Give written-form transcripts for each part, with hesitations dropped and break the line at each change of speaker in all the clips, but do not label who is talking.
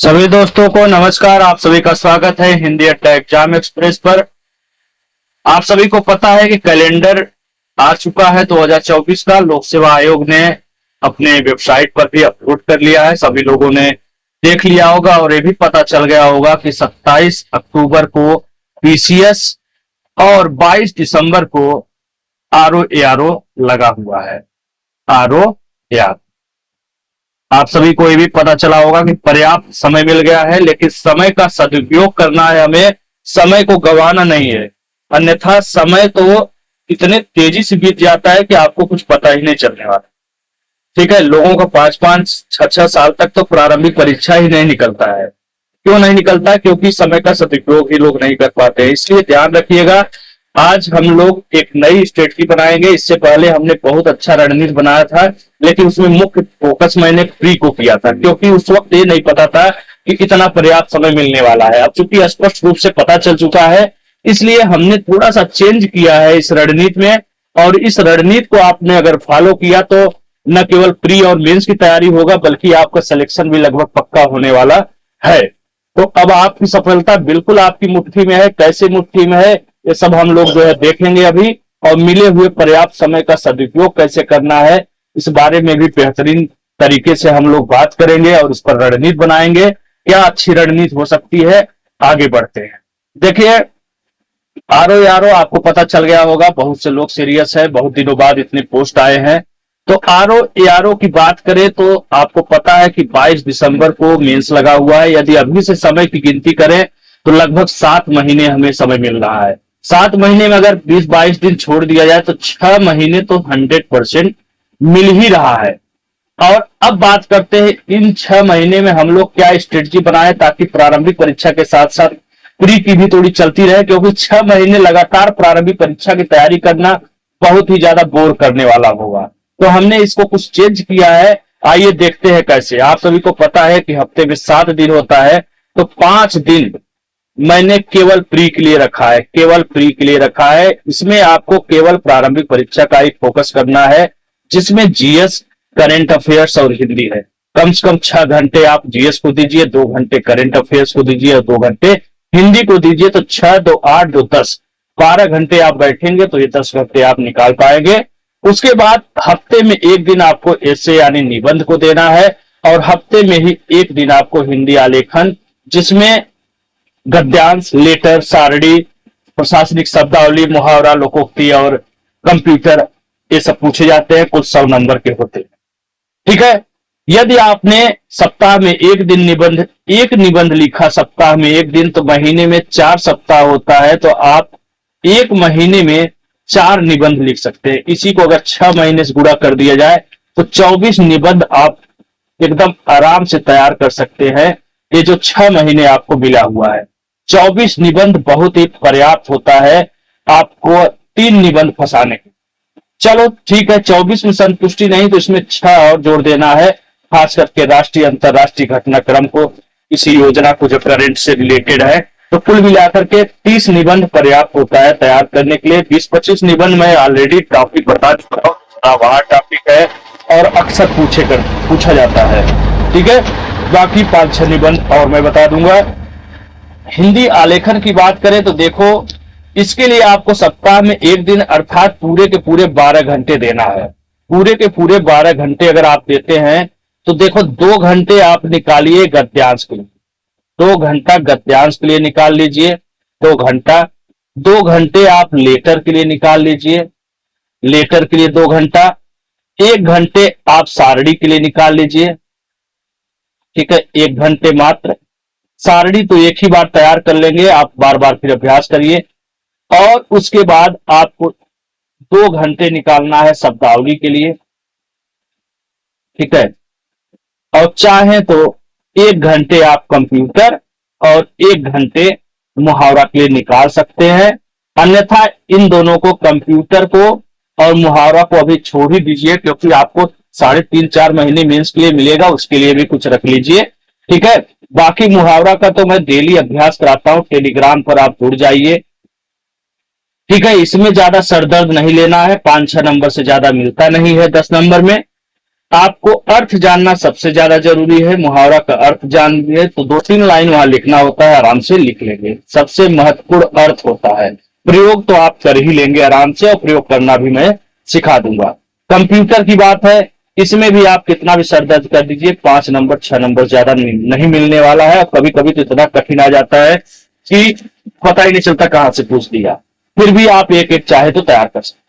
सभी दोस्तों को नमस्कार। आप सभी का स्वागत है हिंदी अड्डा एग्जाम एक्सप्रेस पर। आप सभी को पता है कि कैलेंडर आ चुका है 2024 का। लोक सेवा आयोग ने अपने वेबसाइट पर भी अपलोड कर लिया है, सभी लोगों ने देख लिया होगा और ये भी पता चल गया होगा कि 27 अक्टूबर को पीसीएस और 22 दिसंबर को आरओ एआरओ लगा हुआ है। आरओ एआरओ आप सभी को ये भी पता चला होगा कि पर्याप्त समय मिल गया है, लेकिन समय का सदुपयोग करना है, हमें समय को गंवाना नहीं है। अन्यथा समय तो इतने तेजी से बीत जाता है कि आपको कुछ पता ही नहीं चलने वाला। ठीक है, लोगों का 5-5, 6-6 साल तक तो प्रारंभिक परीक्षा ही नहीं निकलता है। क्यों नहीं निकलता? क्योंकि समय का सदुपयोग ही लोग नहीं कर पाते। इसलिए ध्यान रखिएगा। आज हम लोग एक नई स्ट्रेटजी बनाएंगे। इससे पहले हमने बहुत अच्छा रणनीति बनाया था, लेकिन उसमें मुख्य फोकस मैंने प्री को किया था, क्योंकि उस वक्त ये नहीं पता था कि इतना पर्याप्त समय मिलने वाला है। अब चूंकि स्पष्ट रूप से पता चल चुका है, इसलिए हमने थोड़ा सा चेंज किया है इस रणनीति में। और इस रणनीति को आपने अगर फॉलो किया तो न केवल प्री और मेंस की तैयारी होगा, बल्कि आपका सिलेक्शन भी लगभग पक्का होने वाला है। तो अब आपकी सफलता बिल्कुल आपकी मुट्ठी में है। कैसे मुट्ठी में है, ये सब हम लोग जो है देखेंगे अभी। और मिले हुए पर्याप्त समय का सदुपयोग कैसे करना है, इस बारे में भी बेहतरीन तरीके से हम लोग बात करेंगे और इस पर रणनीति बनाएंगे। क्या अच्छी रणनीति हो सकती है, आगे बढ़ते हैं। देखिए, आरओ यारो आपको पता चल गया होगा, बहुत से लोग सीरियस है, बहुत दिनों बाद इतने पोस्ट आए हैं। तो आरओ एआरओ की बात करें तो आपको पता है कि 22 दिसंबर को मेंस लगा हुआ है। यदि अभी से समय की गिनती करें तो लगभग 7 महीने हमें समय मिल रहा है। 7 महीने में अगर 20-22 दिन छोड़ दिया जाए तो 6 महीने तो 100% मिल ही रहा है। और अब बात करते हैं इन 6 महीने में हम लोग क्या स्ट्रेटजी बनाए ताकि प्रारंभिक परीक्षा के साथ साथ प्री की भी थोड़ी चलती रहे, क्योंकि 6 महीने लगातार प्रारंभिक परीक्षा की तैयारी करना बहुत ही ज्यादा बोर करने वाला होगा। तो हमने इसको कुछ चेंज किया है। आइए देखते हैं कैसे। आप सभी को पता है कि हफ्ते में 7 दिन होता है, तो 5 दिन मैंने केवल प्री के लिए रखा है। केवल प्री के लिए रखा है। इसमें आपको केवल प्रारंभिक परीक्षा का ही फोकस करना है, जिसमें जीएस, करंट अफेयर्स और हिंदी है। कम से कम 6 घंटे आप जीएस को दीजिए, 2 घंटे करंट अफेयर्स को दीजिए और 2 घंटे हिंदी को दीजिए। तो 6, 2, 8, 2, 10, 12 घंटे आप बैठेंगे तो ये 10 घंटे आप निकाल पाएंगे। उसके बाद हफ्ते में एक दिन आपको ऐसे यानी निबंध को देना है, और हफ्ते में ही एक दिन आपको हिंदी आलेखन, जिसमें गद्यांश, लेटर, सारणी, प्रशासनिक शब्दावली, मुहावरा, लोकोक्ति और कंप्यूटर, ये सब पूछे जाते हैं। कुल 100 नंबर के होते हैं। ठीक है। यदि आपने सप्ताह में एक निबंध लिखा, सप्ताह में एक दिन, तो महीने में 4 सप्ताह होता है, तो आप एक महीने में 4 निबंध लिख सकते हैं। इसी को अगर 6 महीने से गुणा कर दिया जाए तो 24 निबंध आप एकदम आराम से तैयार कर सकते हैं। ये जो 6 महीने आपको मिला हुआ है, 24 निबंध बहुत ही पर्याप्त होता है आपको 3 निबंध फंसाने के। चलो ठीक है, 24 में संतुष्टि नहीं तो इसमें 6 और जोड़ देना है, खास करके राष्ट्रीय अंतरराष्ट्रीय घटनाक्रम को, इसी योजना को जो करंट से रिलेटेड है। तो कुल मिलाकर के 30 निबंध पर्याप्त होता है तैयार करने के लिए। 20-25 निबंध मैं ऑलरेडी टॉपिक बता चुका हूँ, वहां टॉपिक है और अक्सर पूछा जाता है। ठीक है, बाकी 5-6 निबंध और मैं बता दूंगा। हिंदी आलेखन की बात करें तो देखो, इसके लिए आपको सप्ताह में एक दिन अर्थात पूरे के पूरे 12 घंटे देना है। पूरे के पूरे 12 घंटे अगर आप देते हैं तो देखो, 2 घंटे आप निकालिए गद्यांश के लिए, 2 घंटा गद्यांश के लिए निकाल लीजिए, 2 घंटा। 2 घंटे आप लेटर के लिए निकाल लीजिए, लेटर के लिए 2 घंटा। 1 घंटे आप सारणी के लिए निकाल लीजिए। ठीक है, 1 घंटे मात्र। सारणी तो एक ही बार तैयार कर लेंगे, आप बार बार फिर अभ्यास करिए। और उसके बाद आपको 2 घंटे निकालना है शब्दावली के लिए। ठीक है, और चाहे तो 1 घंटे आप कंप्यूटर और 1 घंटे मुहावरा के लिए निकाल सकते हैं। अन्यथा इन दोनों को, कंप्यूटर को और मुहावरा को अभी छोड़ ही दीजिए, क्योंकि आपको 3.5-4 महीने मेंस के लिए मिलेगा, उसके लिए भी कुछ रख लीजिए। ठीक है, बाकी मुहावरा का तो मैं डेली अभ्यास कराता हूं, टेलीग्राम पर आप जुड़ जाइए। ठीक है, इसमें ज्यादा सरदर्द नहीं लेना है, 5-6 नंबर से ज्यादा मिलता नहीं है 10 नंबर में। आपको अर्थ जानना सबसे ज्यादा जरूरी है। मुहावरा का अर्थ जान लिए तो 2-3 लाइन वहां लिखना होता है, आराम से लिख लेंगे। सबसे महत्वपूर्ण अर्थ होता है। प्रयोग तो आप कर ही लेंगे आराम से, और प्रयोग करना भी मैं सिखा दूंगा। कंप्यूटर की बात है, इसमें भी आप कितना भी सर दर्द कर दीजिए, 5 नंबर 6 नंबर ज्यादा नहीं मिलने वाला है। कभी कभी तो इतना कठिन आ जाता है कि पता ही नहीं चलता कहां से पूछ दिया। फिर भी आप एक एक चाहे तो तैयार कर सकते।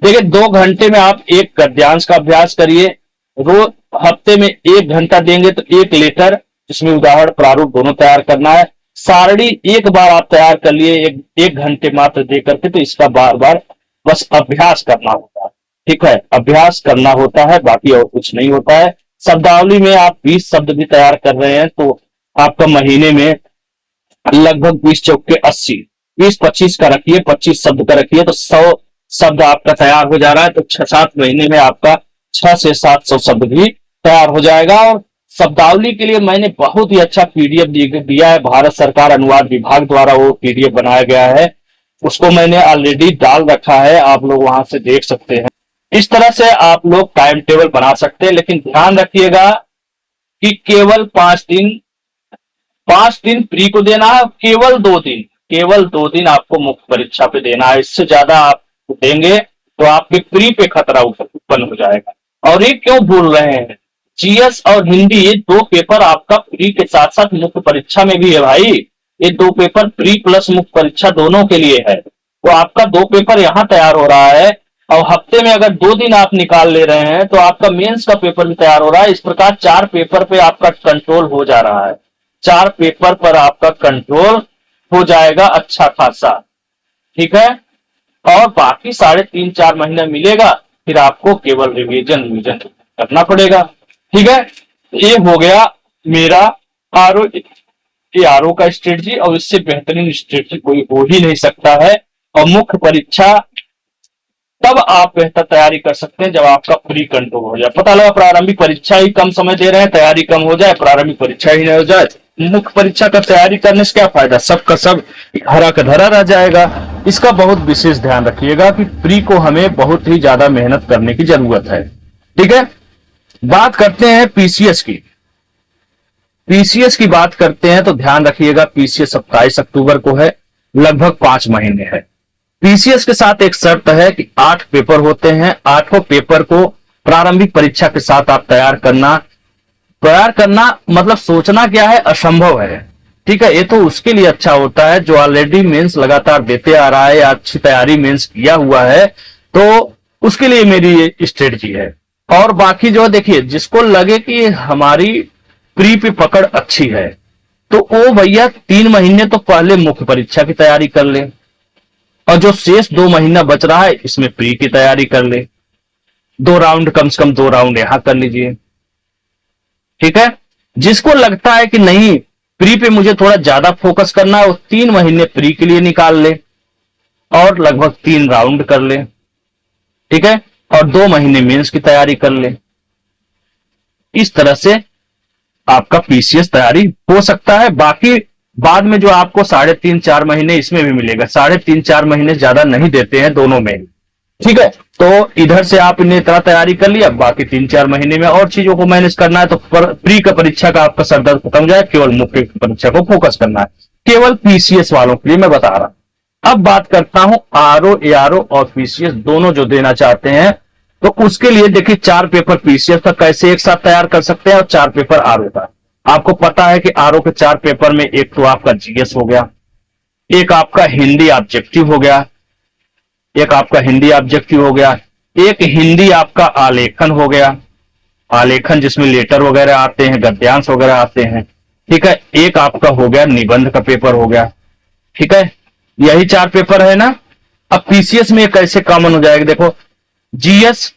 देखिए, 2 घंटे में आप एक गद्यांश का अभ्यास करिए। रोज हफ्ते में 1 घंटा देंगे तो 1 लेटर, जिसमें उदाहरण प्रारूप दोनों तैयार करना है। सारणी एक बार आप तैयार कर लिए एक घंटे मात्र दे करके, तो इसका बार बार बस अभ्यास करना होता है। ठीक है, अभ्यास करना होता है, बाकी और कुछ नहीं होता है। शब्दावली में आप 20 शब्द भी तैयार कर रहे हैं तो आपका महीने में लगभग 20 चौके 80, 20-25 का रखिए, 25 शब्द का रखिए, तो 100 शब्द आपका तैयार हो जा रहा है। तो 6-7 महीने में आपका 600 से 700 शब्द भी तैयार हो जाएगा। और शब्दावली के लिए मैंने बहुत ही अच्छा पीडीएफ दिया है, भारत सरकार अनुवाद विभाग द्वारा वो पीडीएफ बनाया गया है। उसको मैंने ऑलरेडी डाल रखा है, आप लोग वहां से देख सकते हैं। इस तरह से आप लोग टाइम टेबल बना सकते हैं, लेकिन ध्यान रखिएगा कि केवल 5 दिन प्री को देना है, केवल 2 दिन आपको मुख्य परीक्षा पे देना है। इससे ज्यादा आप देंगे तो आपके प्री पे खतरा उत्पन्न हो जाएगा। और ये क्यों बोल रहे हैं, जीएस और हिंदी ये 2 पेपर आपका प्री के साथ साथ मुख्य परीक्षा में भी है भाई। ये 2 पेपर प्री प्लस मुख्य परीक्षा दोनों के लिए है। तो आपका 2 पेपर यहाँ तैयार हो रहा है, और हफ्ते में अगर 2 दिन आप निकाल ले रहे हैं तो आपका मेंस का पेपर भी तैयार हो रहा है। इस प्रकार 4 पेपर पे आपका कंट्रोल हो जा रहा है। 4 पेपर पर आपका कंट्रोल हो जाएगा अच्छा खासा। ठीक है, और बाकी 3.5-4 महीना मिलेगा, फिर आपको केवल रिवीजन करना पड़ेगा। ठीक है, ये हो गया मेरा आरओ आरओ का स्ट्रेटजी, और इससे बेहतरीन स्ट्रेटजी कोई हो ही नहीं सकता है। और मुख्य परीक्षा तब आप बेहतर तैयारी कर सकते हैं जब आपका प्री कंट्रोल हो जाए। पता लगा प्रारंभिक परीक्षा ही कम समय दे रहे हैं, तैयारी कम हो जाए, प्रारंभिक परीक्षा ही नहीं हो जाए, मुख्य परीक्षा का तैयारी करने से क्या फायदा, सब का सब हरा का धरा रह जाएगा। इसका बहुत विशेष ध्यान रखिएगा कि प्री को हमें बहुत ही ज्यादा मेहनत करने की जरूरत है। ठीक है, बात करते हैं पीसीएस की। पीसीएस की बात करते हैं तो ध्यान रखिएगा, पीसीएस 27 अक्टूबर को है, लगभग 5 महीने है। पीसीएस के साथ एक शर्त है कि 8 पेपर होते हैं। 8 पेपर को प्रारंभिक परीक्षा के साथ आप तैयार करना मतलब सोचना क्या है, असंभव है। ठीक है, ये तो उसके लिए अच्छा होता है जो ऑलरेडी मेंस लगातार देते आ रहा है या अच्छी तैयारी मेंस किया हुआ है, तो उसके लिए मेरी ये स्ट्रेटजी है। और बाकी जो देखिए, जिसको लगे कि हमारी प्री पे पकड़ अच्छी है तो वो भैया 3 महीने तो पहले मुख्य परीक्षा की तैयारी कर ले, और जो शेष 2 महीना बच रहा है इसमें प्री की तैयारी कर ले। 2 राउंड, कम से कम 2 राउंड यहां कर लीजिए। ठीक है, जिसको लगता है कि नहीं प्री पे मुझे थोड़ा ज्यादा फोकस करना है, वो 3 महीने प्री के लिए निकाल ले और लगभग 3 राउंड कर ले। ठीक है, और 2 महीने मेंस की तैयारी कर ले। इस तरह से आपका पीसीएस तैयारी हो सकता है। बाकी बाद में जो आपको 3.5-4 महीने इसमें भी मिलेगा, 3.5-4 महीने ज्यादा नहीं देते हैं दोनों में। ठीक है, तो इधर से आपने इतना तैयारी कर लिया, बाकी 3-4 महीने में और चीजों को मैनेज करना है, तो प्री का परीक्षा का आपका सर दर्द खत्म हो जाए, केवल मुख्य परीक्षा को फोकस करना है। केवल पीसीएस वालों के लिए मैं बता रहा हूं। अब बात करता हूं आरओ, एआरओ और पीसीएस दोनों जो देना चाहते हैं, तो उसके लिए देखिए 4 पेपर पीसीएस का कैसे एक साथ तैयार कर सकते हैं और 4 पेपर आरओ का। आपको पता है कि आरओ के 4 पेपर में एक तो आपका जीएस हो गया, एक आपका हिंदी ऑब्जेक्टिव हो गया, एक आपका हिंदी ऑब्जेक्टिव हो गया, एक हिंदी आपका आलेखन हो गया, आलेखन जिसमें लेटर वगैरह आते हैं, गद्यांश वगैरह आते हैं। ठीक है, एक आपका हो गया निबंध का पेपर हो गया। ठीक है, यही 4 पेपर है ना। अब पीसीएस में कैसे कॉमन हो जाएगा, देखो जीएस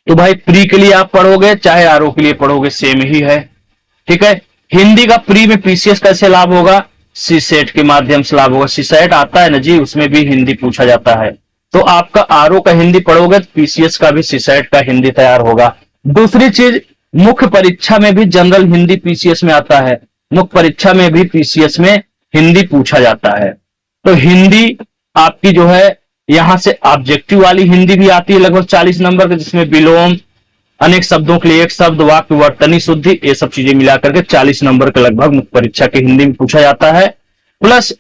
तो भाई प्री के लिए आप पढ़ोगे चाहे आरओ के लिए पढ़ोगे सेम ही है। ठीक है, हिंदी का प्री में पीसीएस कैसे लाभ होगा, सीसेट के माध्यम से लाभ होगा। सीसेट आता है ना जी, उसमें भी हिंदी पूछा जाता है, तो आपका आरओ का हिंदी पढ़ोगे तो पीसीएस का भी सीसेट का हिंदी तैयार होगा। दूसरी चीज, मुख्य परीक्षा में भी जनरल हिंदी पीसीएस में आता है, मुख्य परीक्षा में भी पीसीएस में हिंदी पूछा जाता है। तो हिंदी आपकी जो है यहां से ऑब्जेक्टिव वाली हिंदी भी आती है लगभग 40 नंबर के, जिसमें विलोम, अनेक शब्दों के लिए एक शब्द, वाक्य, वर्तनी शुद्धि, ये सब चीजें मिलाकर के 40 नंबर के लगभग मुख्य परीक्षा के हिंदी में पूछा जाता है। प्लस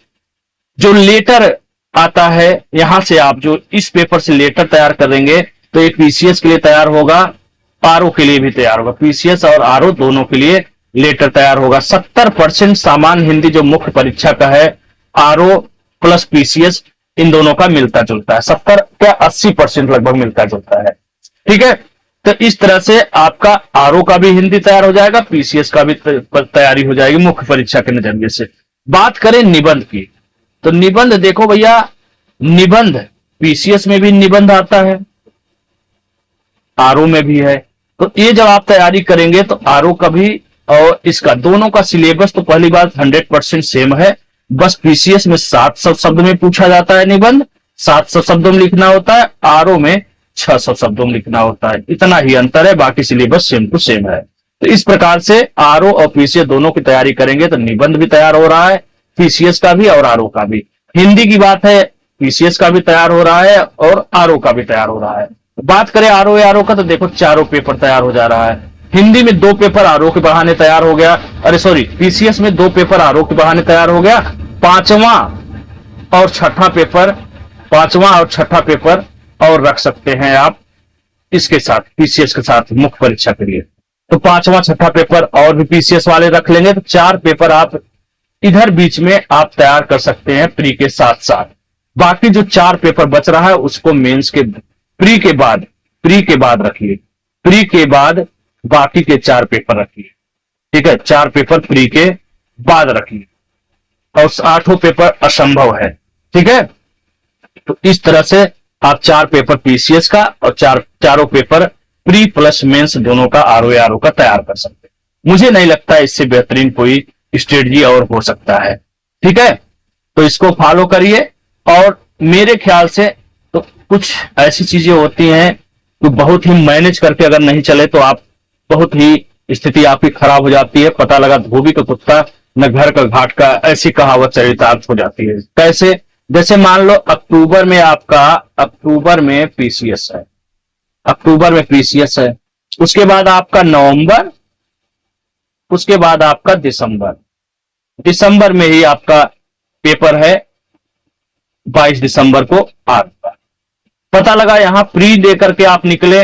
जो लेटर आता है, यहां से आप जो इस पेपर से लेटर तैयार करेंगे तो एक पीसीएस के लिए तैयार होगा, आरओ के लिए भी तैयार होगा। पीसीएस और आरओ दोनों के लिए लेटर तैयार होगा। 70% सामान्य हिंदी जो मुख्य परीक्षा का है, आरओ प्लस पीसीएस, इन दोनों का मिलता जुलता है। 70 क्या 80% लगभग मिलता जुलता है। ठीक है, तो इस तरह से आपका आरओ का भी हिंदी तैयार हो जाएगा, पीसीएस का भी तैयारी हो जाएगी मुख्य परीक्षा के नजरिए से। बात करें निबंध की, तो निबंध देखो भैया, निबंध पीसीएस में भी निबंध आता है, आरओ में भी है। तो ये जब आप तैयारी करेंगे तो आरओ का भी और इसका दोनों का सिलेबस तो पहली बात 100% सेम है। बस पीसीएस में 700 शब्द में पूछा जाता है निबंध, 700 शब्दों में लिखना होता है, आरओ में 600 शब्दों में लिखना होता है। इतना ही अंतर है, बाकी सिलेबस सेम टू सेम है। तो इस प्रकार से आरओ और पीसीएस दोनों की तैयारी करेंगे तो निबंध भी तैयार हो रहा है, पीसीएस का भी और आरओ का भी। हिंदी की बात है, पीसीएस का भी तैयार हो रहा है और आरओ का भी तैयार हो रहा है। बात करें आरओ का, तो देखो चारों पेपर तैयार हो जा रहा है। हिंदी में 2 पेपर आरओ के बहाने तैयार हो गया, अरे सॉरी, पीसीएस में 2 पेपर आरओ के बहाने तैयार हो गया। पांचवा और छठा पेपर और रख सकते हैं आप इसके साथ, पीसीएस के साथ मुख्य परीक्षा के लिए। तो 5वां 6ठा पेपर और भी पीसीएस वाले रख लेंगे तो 4 पेपर आप इधर बीच में आप तैयार कर सकते हैं प्री के साथ साथ। बाकी जो 4 पेपर बच रहा है उसको मेंस के प्री के बाद रखिए, प्री के बाद बाकी के 4 पेपर रखिए। ठीक है, 4 पेपर प्री के बाद रखिए और 8वां पेपर असंभव है। ठीक है, तो इस तरह से आप 4 पेपर पीसीएस का और चारों पेपर प्री प्लस मेंस दोनों का आरओ का तैयार कर सकते हैं। मुझे नहीं लगता इससे बेहतरीन कोई स्ट्रेटजी और हो सकता है। ठीक है, तो इसको फॉलो करिए। और मेरे ख्याल से तो कुछ ऐसी चीजें होती हैं तो बहुत ही मैनेज करके अगर नहीं चले तो आप बहुत ही स्थिति आपकी खराब हो जाती है। पता लगा धोबी का कुत्ता न घर का घाट का, ऐसी कहावत चरितार्थ हो जाती है। कैसे? जैसे मान लो अक्टूबर में पीसीएस है, उसके बाद आपका नवंबर, उसके बाद आपका दिसंबर में ही आपका पेपर है 22 दिसंबर को आपका। पता लगा यहां प्री देकर के आप निकले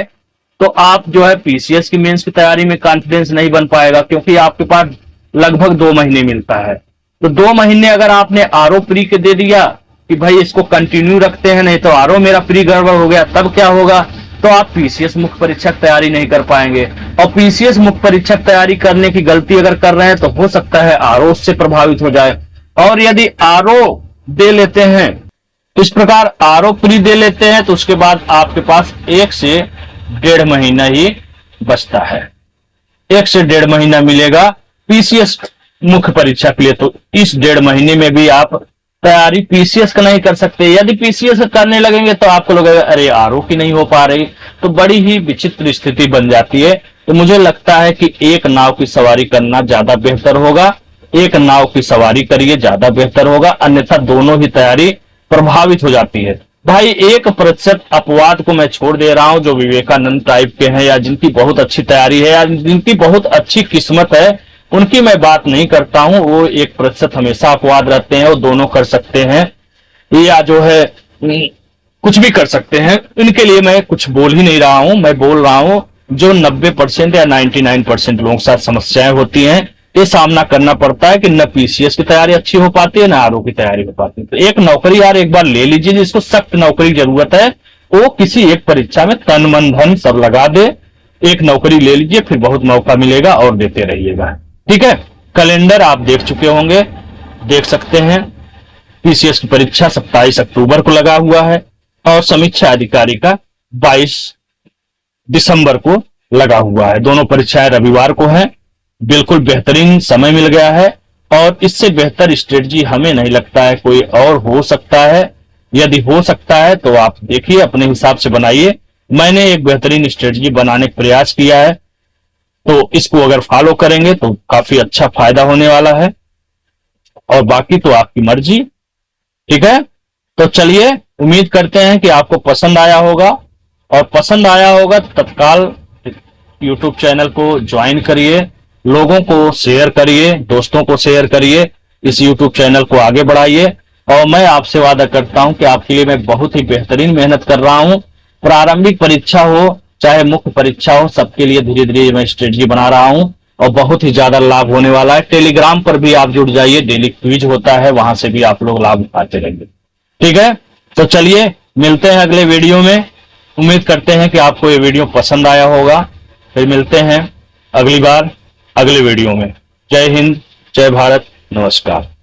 तो आप जो है पीसीएस की मेंस की तैयारी में कॉन्फिडेंस नहीं बन पाएगा, क्योंकि आपके पास लगभग 2 महीने मिलता है। तो 2 महीने अगर आपने आरओ प्री के दे दिया कि भाई इसको कंटिन्यू रखते हैं, नहीं तो आरओ मेरा प्री गड़बड़ हो गया, तब क्या होगा? तो आप पीसीएस मुख्य परीक्षा की तैयारी नहीं कर पाएंगे। और पीसीएस मुख्य परीक्षा की तैयारी करने की गलती अगर कर रहे हैं तो हो सकता है आरओ से प्रभावित हो जाए। और यदि आरओ दे लेते हैं, इस प्रकार आरओ प्री दे लेते हैं, तो उसके बाद आपके पास 1 से 1.5 महीना ही बचता है। 1 से 1.5 महीना मिलेगा पीसीएस मुख्य परीक्षा के लिए। तो इस 1.5 महीने में भी आप तैयारी पीसीएस का नहीं कर सकते। यदि पीसीएस करने लगेंगे तो आपको लगेगा अरे आरओ की नहीं हो पा रही, तो बड़ी ही विचित्र स्थिति बन जाती है। तो मुझे लगता है कि एक नाव की सवारी करना ज्यादा बेहतर होगा, एक नाव की सवारी करिए, ज्यादा बेहतर होगा, अन्यथा दोनों ही तैयारी प्रभावित हो जाती है। भाई 1% अपवाद को मैं छोड़ दे रहा हूं जो विवेकानंद टाइप के हैं या जिनकी बहुत अच्छी तैयारी है या जिनकी बहुत अच्छी किस्मत है, उनकी मैं बात नहीं करता हूं। वो 1% हमेशा अपवाद रहते हैं, वो दोनों कर सकते हैं या जो है कुछ भी कर सकते हैं। इनके लिए मैं कुछ बोल ही नहीं रहा हूं, मैं बोल रहा हूं जो 90% या 99% लोगों के साथ समस्याएं होती हैं, ये सामना करना पड़ता है कि न पीसीएस की तैयारी अच्छी हो पाती है, न आरओ की तैयारी हो पाती है। तो एक नौकरी यार एक बार ले लीजिए, जिसको सख्त नौकरी की जरूरत है, वो किसी एक परीक्षा में तन मन धन सब लगा दे, एक नौकरी ले लीजिए, फिर बहुत मौका मिलेगा और देते रहिएगा। ठीक है, कैलेंडर आप देख चुके होंगे, देख सकते हैं। पीसीएस की परीक्षा 27 अक्टूबर को लगा हुआ है और समीक्षा अधिकारी का 22 दिसंबर को लगा हुआ है। दोनों परीक्षाएं रविवार को हैं। बिल्कुल बेहतरीन समय मिल गया है और इससे बेहतर स्ट्रेटजी हमें नहीं लगता है कोई और हो सकता है। यदि हो सकता है तो आप देखिए, अपने हिसाब से बनाइए। मैंने एक बेहतरीन स्ट्रेटजी बनाने का प्रयास किया है, तो इसको अगर फॉलो करेंगे तो काफी अच्छा फायदा होने वाला है, और बाकी तो आपकी मर्जी। ठीक है, तो चलिए, उम्मीद करते हैं कि आपको पसंद आया होगा, और पसंद आया होगा तो तत्काल यूट्यूब चैनल को ज्वाइन करिए, लोगों को शेयर करिए, दोस्तों को शेयर करिए, इस यूट्यूब चैनल को आगे बढ़ाइए। और मैं आपसे वादा करता हूं कि आपके लिए मैं बहुत ही बेहतरीन मेहनत कर रहा हूं। प्रारंभिक परीक्षा हो चाहे मुख्य परीक्षा हो, सबके लिए धीरे धीरे मैं स्ट्रेटजी बना रहा हूं और बहुत ही ज्यादा लाभ होने वाला है। टेलीग्राम पर भी आप जुड़ जाइए, डेली क्विज होता है, वहां से भी आप लोग लाभ उठाते रहेंगे। ठीक है, तो चलिए मिलते हैं अगले वीडियो में। उम्मीद करते हैं कि आपको ये वीडियो पसंद आया होगा। फिर मिलते हैं अगली बार अगले वीडियो में। जय हिंद, जय भारत, नमस्कार।